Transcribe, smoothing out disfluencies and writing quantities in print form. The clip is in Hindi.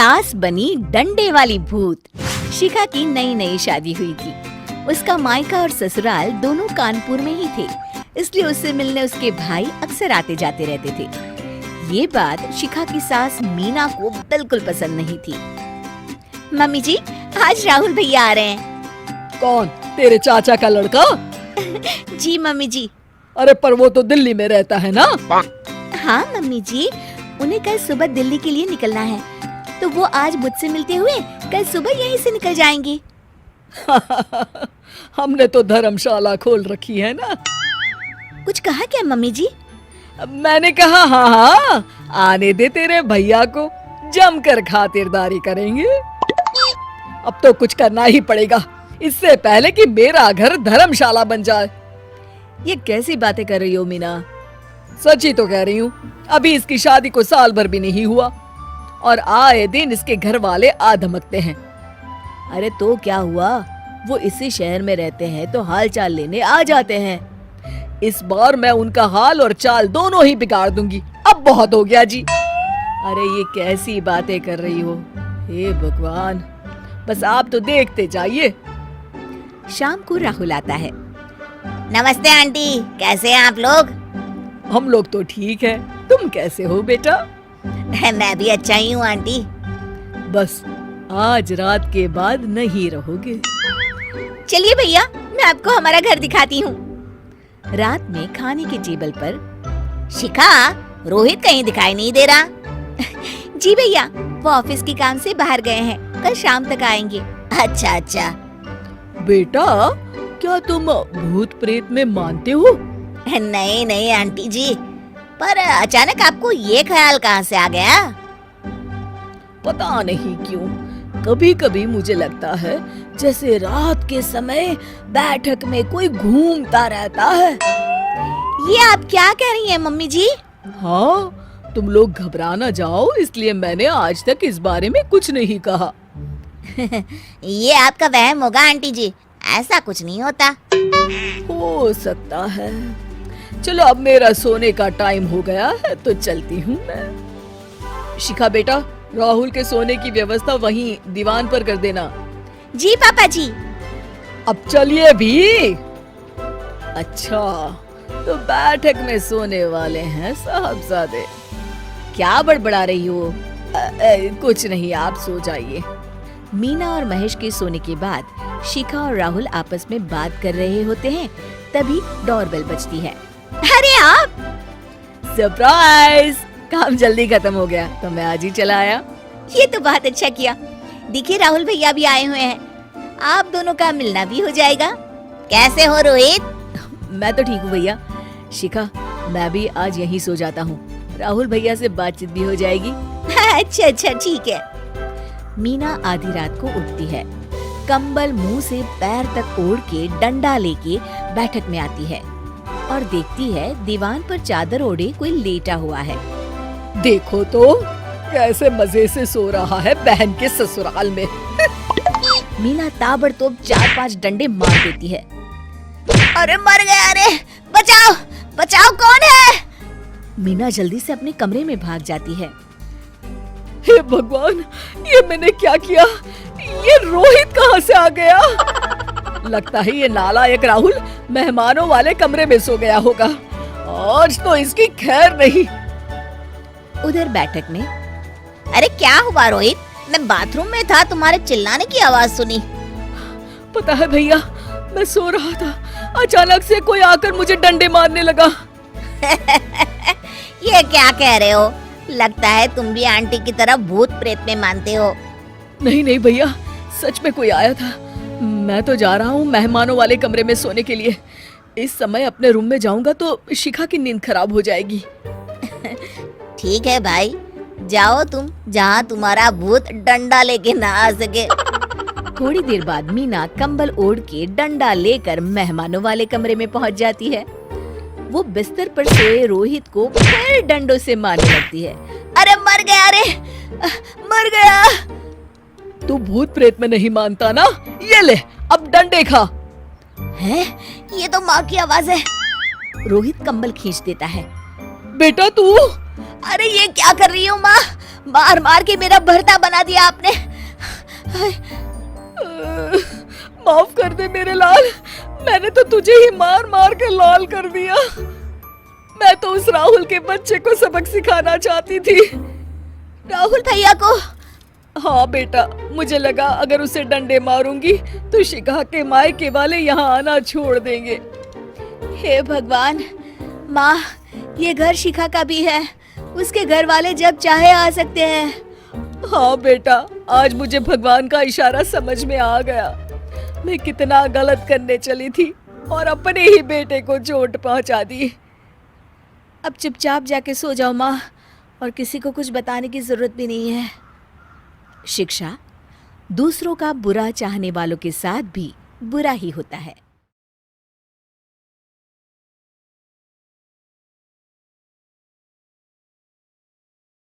सास बनी डंडे वाली भूत। शिखा की नई नई शादी हुई थी। उसका मायका और ससुराल दोनों कानपुर में ही थे, इसलिए उससे मिलने उसके भाई अक्सर आते जाते रहते थे। ये बात शिखा की सास मीना को बिल्कुल पसंद नहीं थी। मम्मी जी, आज राहुल भैया आ रहे हैं। कौन? तेरे चाचा का लड़का? जी मम्मी जी। अरे पर वो तो दिल्ली में रहता है ना? हाँ मम्मी जी, उन्हें कल सुबह दिल्ली के लिए निकलना है, तो वो आज मुझसे मिलते हुए कल सुबह यहीं से निकल जाएंगे। हमने तो धर्मशाला खोल रखी है ना। कुछ कहा क्या मम्मी जी? मैंने कहा हाँ, आने दे तेरे भैया को, जमकर खातिरदारी करेंगे। अब तो कुछ करना ही पड़ेगा, इससे पहले कि मेरा घर धर्मशाला बन जाए। ये कैसी बातें कर रही हो मीना? सच ही तो कह रही हूँ। अभी इसकी शादी को साल भर भी नहीं हुआ और आए दिन इसके घर वाले आ धमकते हैं। अरे तो क्या हुआ, वो इसी शहर में रहते हैं तो हाल चाल लेने आ जाते हैं। इस बार मैं उनका हाल और चाल दोनों ही बिगाड़ दूंगी। अब बहुत हो गया जी। अरे ये कैसी बातें कर रही हो? हे भगवान, बस आप तो देखते जाइए। शाम को राहुल आता है। नमस्ते आंटी, कैसे हैं आप लोग? हम लोग तो ठीक है, तुम कैसे हो बेटा? मैं भी अच्छा ही हूँ आंटी। बस आज रात के बाद नहीं रहोगे। चलिए भैया, मैं आपको हमारा घर दिखाती हूँ। रात में खाने के टेबल पर शिखा, रोहित कहीं दिखाई नहीं दे रहा। जी भैया, वो ऑफिस के काम से बाहर गए हैं, कल शाम तक आएंगे। अच्छा अच्छा। बेटा, क्या तुम भूत प्रेत में मानते हो? नहीं नहीं आंटी जी, पर अचानक आपको ये ख्याल कहाँ से आ गया? पता नहीं क्यों, कभी कभी मुझे लगता है जैसे रात के समय बैठक में कोई घूमता रहता है। ये आप क्या कह रही हैं मम्मी जी? हाँ, तुम लोग घबरा ना जाओ, इसलिए मैंने आज तक इस बारे में कुछ नहीं कहा। ये आपका वहम होगा आंटी जी, ऐसा कुछ नहीं होता। हो सकता है। चलो अब मेरा सोने का टाइम हो गया है तो चलती हूँ मैं। शिखा बेटा, राहुल के सोने की व्यवस्था वहीं दीवान पर कर देना। जी पापा जी। अब चलिए भी। अच्छा, तो बैठक में सोने वाले हैं साहबजादे। क्या बड़बड़ा रही हो? कुछ नहीं, आप सो जाइए। मीना और महेश के सोने के बाद शिखा और राहुल आपस में बात कर रहे होते हैं, तभी डोरबेल बजती है। अरे आप! सरप्राइज! काम जल्दी खत्म हो गया तो मैं आज ही चला आया। ये तो बहुत अच्छा किया। देखिए राहुल भैया भी आए हुए हैं, आप दोनों का मिलना भी हो जाएगा। कैसे हो रोहित? मैं तो ठीक हूँ भैया। शिखा, मैं भी आज यहीं सो जाता हूँ, राहुल भैया से बातचीत भी हो जाएगी। अच्छा अच्छा ठीक है। मीना आधी रात को उठती है, कंबल मुंह से पैर तक ओढ़ के डंडा लेके बैठक में आती है और देखती है दीवान पर चादर ओढ़े कोई लेटा हुआ है। देखो तो कैसे मजे से सो रहा है बहन के ससुराल में। मीना ताबड़तोड़ 4-5 डंडे मार देती है। अरे मर गया, अरे बचाओ बचाओ, कौन है? मीना जल्दी से अपने कमरे में भाग जाती है। हे भगवान, ये मैंने क्या किया? ये रोहित कहाँ से आ गया? लगता है ये नालायक राहुल मेहमानों वाले कमरे में सो गया होगा। आज तो इसकी खैर नहीं। उधर बैठक में, अरे क्या हुआ रोहित? मैं बाथरूम में था, तुम्हारे चिल्लाने की आवाज सुनी। पता है भैया, मैं सो रहा था, अचानक से कोई आकर मुझे डंडे मारने लगा। ये क्या कह रहे हो? लगता है तुम भी आंटी की तरह भूत प्रेत में मानते हो। नहीं नहीं भैया, सच में कोई आया था। मैं तो जा रहा हूँ मेहमानों वाले कमरे में सोने के लिए। इस समय अपने रूम में जाऊंगा तो शिखा की नींद खराब हो जाएगी। ठीक है भाई, जाओ तुम, जहाँ तुम्हारा भूत डंडा लेके ना आ सके। थोड़ी देर बाद मीना कंबल ओढ़ के डंडा लेकर मेहमानों वाले कमरे में पहुँच जाती है। वो बिस्तर पर सोए रोहित को फिर डंडों से मारने लगती है। अरे मर गया, अरे मर गया। तू भूत प्रेत में नहीं मानता ना? ये ले, अब डंडे खा। है? ये तो माँ की आवाज है। रोहित कंबल खींच देता है। बेटा तू अरे ये क्या कर रही हो माँ? मार मार के मेरा भरता बना दिया आपने। माफ कर दे मेरे लाल, मैंने तो तुझे ही मार मार के लाल कर दिया। मैं तो उस राहुल के बच्चे को सबक सिखाना चाहती थी। राहुल भैया को? हाँ बेटा, मुझे लगा अगर उसे डंडे मारूंगी तो शिखा के मायके वाले यहाँ आना छोड़ देंगे। हे भगवान, माँ ये घर शिखा का भी है, उसके घर वाले जब चाहे आ सकते हैं। हाँ बेटा, आज मुझे भगवान का इशारा समझ में आ गया। मैं कितना गलत करने चली थी और अपने ही बेटे को चोट पहुंचा दी। अब चुपचाप जाके सो जाओ माँ, और किसी को कुछ बताने की जरूरत भी नहीं है। शिक्षा दूसरों का बुरा चाहने वालों के साथ भी बुरा ही होता है।